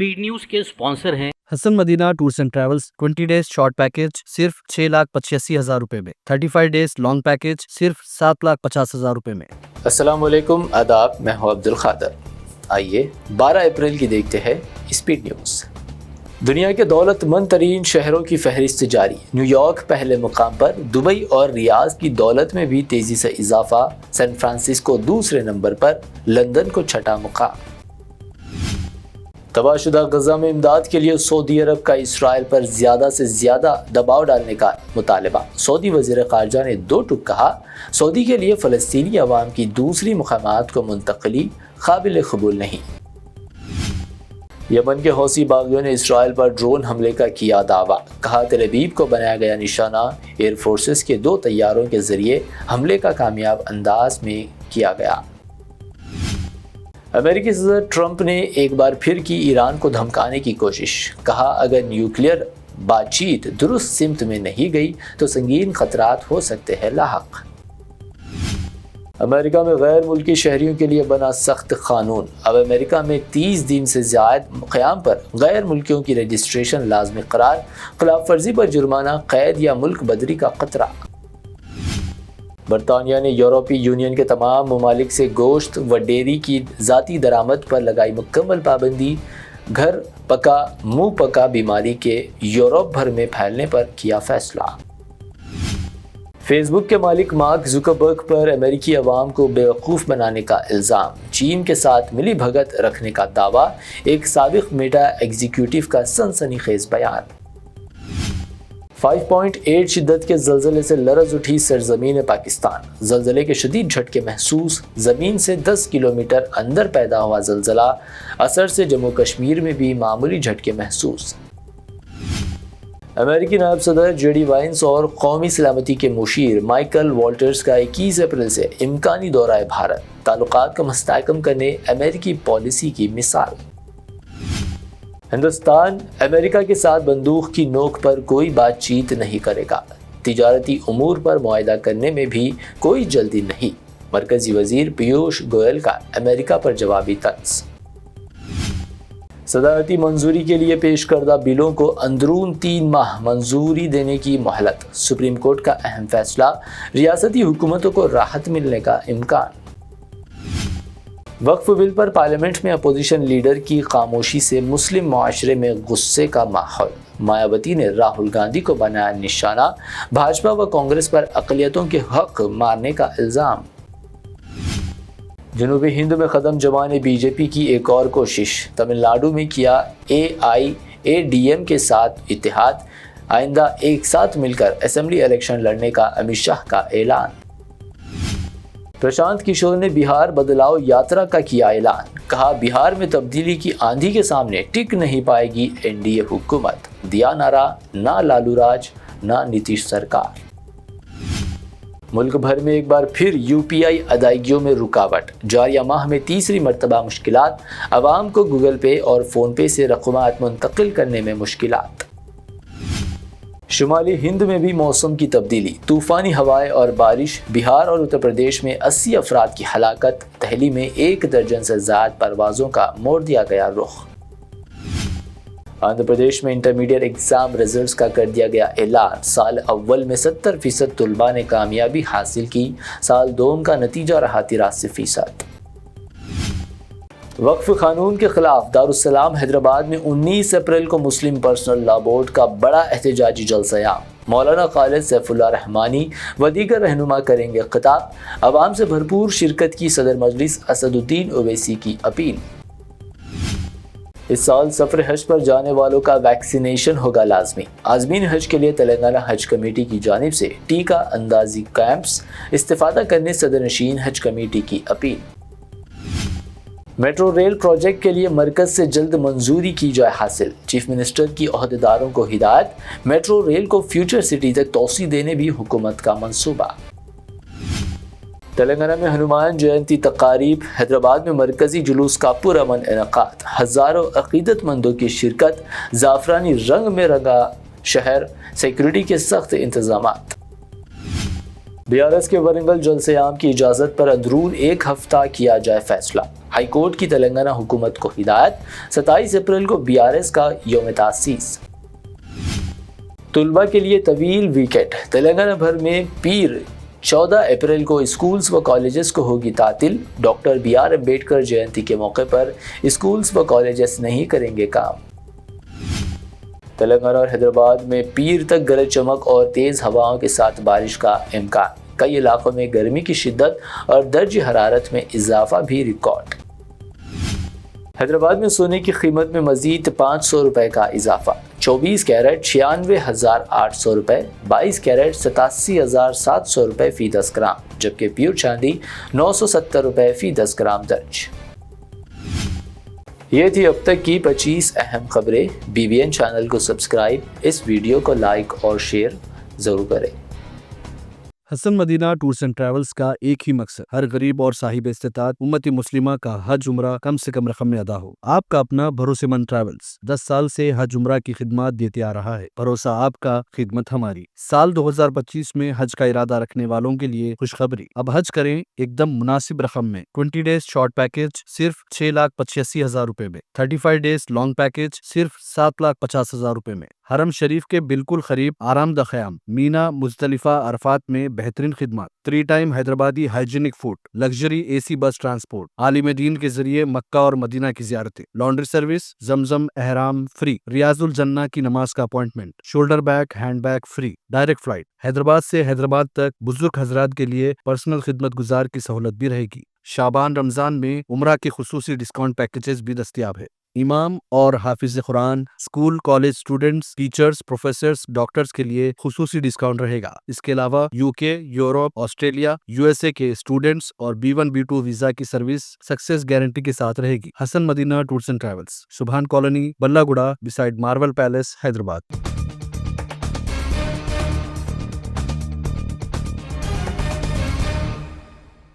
Speed news के sponsor हैं Hasan Madina tours and travels. 20 days short package सिर्फ 6,85,000 रुपए में, 35 डेज लॉन्ग पैकेज सिर्फ 7,50,000 रुपए में। अस्सलाम वालेकुम, आदाब, मैं हूं अब्दुल खादर। आइए 12 अप्रैल की देखते हैं स्पीड न्यूज़। दुनिया के दौलतमंद तरीन शहरों की फहरिस्त जारी। न्यूयॉर्क पहले मुकाम पर, दुबई और रियाद की दौलत में भी तेज़ी से इजाफा। सैन फ्रांसिस्को दूसरे नंबर पर, लंदन को छठा मुकाम। तबाहशुदा गजा में इमदाद के लिए सऊदी अरब का इसराइल पर ज़्यादा से ज़्यादा दबाव डालने का मुतालबा। सऊदी वज़ीर ख़ारजा ने दो टूक कहा, सऊदी के लिए फ़लस्तीनी अवाम की दूसरी मुक़ामात को मुंतक़ली काबिल क़बूल नहीं। यमन के हौसी बागियों ने इसराइल पर ड्रोन हमले का किया दावा। कहा, तेल अवीव को बनाया गया निशाना एयर फोर्सेस के 2 तैयारों के ज़रिए हमले का कामयाब अंदाज में किया गया। अमेरिकी सदर ट्रंप ने एक बार फिर की ईरान को धमकाने की कोशिश। कहा, अगर न्यूक्लियर बातचीत दुरुस्त सिमत में नहीं गई तो संगीन खतरात हो सकते हैं लाहक। अमेरिका में गैर मुल्की शहरियों के लिए बना सख्त कानून। अब अमेरिका में 30 दिन से ज़्यादा क़याम पर गैर मुल्कियों की रजिस्ट्रेशन लाजमी करार। खिलाफ वर्जी पर जुर्माना, कैद या मुल्क बदरी का खतरा। बरतानिया ने यूरोपीय यूनियन के तमाम ममालिक से गोश्त व डेयरी की ज़ाती दरामद पर लगाई मुकम्मल पाबंदी। घर पका मुंह पका बीमारी के यूरोप भर में फैलने पर किया फैसला। फेसबुक के मालिक मार्क जुकरबर्ग पर अमेरिकी अवाम को बेवकूफ़ बनाने का इल्ज़ाम। चीन के साथ मिली भगत रखने का दावा। एक साबिक़ मेटा एग्जीक्यूटिव का सनसनीखेज़ बयान। 5.8 शिद्दत के ज़लज़ले से लरज़ उठी सरज़मीन पाकिस्तान। ज़लज़ले के शदीद झटके महसूस। ज़मीन से 10 किलोमीटर अंदर पैदा हुआ ज़लज़ला। असर से जम्मू कश्मीर में भी मामूली झटके महसूस। अमेरिकी नायब सदर जेडी वाइंस और कौमी सलामती के मुशीर माइकल वॉल्टर्स का 21 अप्रैल से इम्कानी दौरा भारत। ताल्लुकात को मुस्तहकम करने अमेरिकी पॉलिसी की मिसाल। हिंदुस्तान अमेरिका के साथ बंदूक की नोक पर कोई बातचीत नहीं करेगा। तिजारती उमूर पर मुआहदा करने में भी कोई जल्दी नहीं। मरकजी वजीर पीयूष गोयल का अमेरिका पर जवाबी तंज। सदारती मंजूरी के लिए पेश करदा बिलों को अंदरून 3 माह मंजूरी देने की मोहलत। सुप्रीम कोर्ट का अहम फैसला। रियासती हुकूमतों को राहत मिलने का इम्कान। वक्फ बिल पर पार्लियामेंट में अपोजिशन लीडर की खामोशी से मुस्लिम मुआशरे में गुस्से का माहौल। मायावती ने राहुल गांधी को बनाया निशाना। भाजपा व कांग्रेस पर अक़लियतों के हक मारने का इल्ज़ाम। जनूबी हिंद में ख़त्म जमाने बीजेपी की एक और कोशिश। तमिलनाडु में किया AIADM के साथ इत्तेहाद। आइंदा एक साथ मिलकर असेंबली इलेक्शन लड़ने का अमित शाह का ऐलान। प्रशांत किशोर ने बिहार बदलाव यात्रा का किया ऐलान। कहा, बिहार में तब्दीली की आंधी के सामने टिक नहीं पाएगी NDA हुकूमत। दिया नारा, ना लालू राज ना नीतीश सरकार। मुल्क भर में एक बार फिर UPI अदायगियों में रुकावट। जारिया माह में तीसरी मरतबा मुश्किलात। अवाम को गूगल पे और फ़ोन पे से रकूमात मुंतकिल करने में मुश्किलात। शुमाली हिंद में भी मौसम की तब्दीली। तूफ़ानी हवाएं और बारिश। बिहार और उत्तर प्रदेश में 80 अफराद की हलाकत। दहली में 1 दर्जन से ज़्यादा परवाज़ों का मोड़ दिया गया रुख। आंध्र प्रदेश में इंटरमीडिएट एग्ज़ाम रिजल्ट्स का कर दिया गया ऐलान। साल अव्वल में 70% तलबा ने कामयाबी हासिल की। साल दोम का नतीजा रहा 83%। वक्फ कानून के खिलाफ दारुस्सलाम हैदराबाद में 19 अप्रैल को मुस्लिम पर्सनल लॉ बोर्ड का बड़ा एहतजाजी जलसा। मौलाना खालिद सैफुल्लाह रहमानी व दीगर रहनुमा करेंगे खिताब। अवाम से भरपूर शिरकत की सदर मजलिस असदुद्दीन ओवैसी की अपील। इस साल सफर हज पर जाने वालों का वैक्सीनेशन होगा लाजमी। आज़मीन हज के लिए तेलंगाना हज कमेटी की जानिब से टीका अंदाजी कैंप्स इस्तेफादा करने सदर नशीन हज कमेटी की अपील। मेट्रो रेल प्रोजेक्ट के लिए मरकज से जल्द मंजूरी की जाए हासिल। चीफ मिनिस्टर की ओहदेदारों को हिदायत। मेट्रो रेल को फ्यूचर सिटी तक तोसी देने भी हुकूमत का मंसूबा। तेलंगाना में हनुमान जयंती तकारीब। हैदराबाद में मरकजी जुलूस का पुरअमन इनेकाद। हज़ारों अकीदतमंदों की शिरकत। ज़ाफ़रानी रंग में रंगा शहर। सिक्योरिटी के सख्त इंतजामात। BRS के वरंगल जलसे आम की इजाज़त पर अंदरून 1 हफ्ता किया जाए फैसला। हाई कोर्ट की तेलंगाना हुकूमत को हिदायत, 27 अप्रैल को BRS का यौम तासीस। तुलबा के लिए तवील वीकेंड, तेलंगाना भर में पीर 14 अप्रैल को स्कूल्स व कॉलेजेस को होगी तातिल। डॉक्टर BR अम्बेडकर जयंती के मौके पर स्कूल्स व कॉलेजेस नहीं करेंगे काम। तेलंगाना और हैदराबाद में पीर तक गरज चमक और तेज़ हवाओं के साथ बारिश का इम्कान। कई इलाकों में गर्मी की शिद्दत और दर्ज हरारत में इजाफा भी रिकॉर्ड। हैदराबाद में सोने की कीमत में मजीद 500 रुपये का इजाफा। 24 कैरेट 96,800 रुपये, 22 कैरेट 87,700 रुपये फी 10 ग्राम, जबकि प्योर चांदी 970 रुपये फी 10 ग्राम दर्ज। ये थी अब तक की 25 अहम खबरें। BBN चैनल को सब्सक्राइब, इस वीडियो को लाइक और शेयर ज़रूर करें। Hasan Madina tours and travels का एक ही मकसद, हर गरीब और साहिब इस्तेताअत उम्मती मुस्लिमा का हज उम्रा कम से कम रकम में अदा हो। आपका अपना भरोसेमंद ट्रैवल्स 10 साल से हज उम्रा की खिदमत देते आ रहा है। भरोसा आपका, खिदमत हमारी। साल 2025 में हज का इरादा रखने वालों के लिए खुशखबरी, अब हज करें एकदम मुनासिब रकम में। 20 डेज शॉर्ट पैकेज सिर्फ 6,85,000 रुपए में, 35 डेज लॉन्ग पैकेज सिर्फ 7,50,000 रुपए में। हरम शरीफ के बिल्कुल करीब आरामदा ख़याम, मीना, मुज़दलिफा, अरफात में बेहतरीन खिदमत, 3 time Hyderabadi hygienic food, luxury AC बस ट्रांसपोर्ट, आलिम दीन के जरिए मक्का और मदीना की ज़ियारतें, लॉन्ड्री सर्विस, जमजम एहराम फ्री, रियाजुल जन्ना की नमाज का appointment, shoulder bag hand bag free, direct flight. Hyderabad से हैदराबाद तक बुजुर्ग हजरात के लिए पर्सनल खिदमत गुजार की सहूलत भी रहेगी। शाबान रमजान में उम्रा के खुसूसी डिस्काउंट पैकेजेस भी दस्तियाब है। इमाम और हाफिज कुरान, school college students, teachers, professors, doctors के लिए खुसूसी डिस्काउंट रहेगा। इसके अलावा UK, यूरोप, ऑस्ट्रेलिया, USA के स्टूडेंट्स और B1 B2 वीजा की सर्विस सक्सेस गारंटी के साथ रहेगी। Hasan Madina tours and travels, Subhan colony, Ballaguda, beside Marvel Palace, Hyderabad.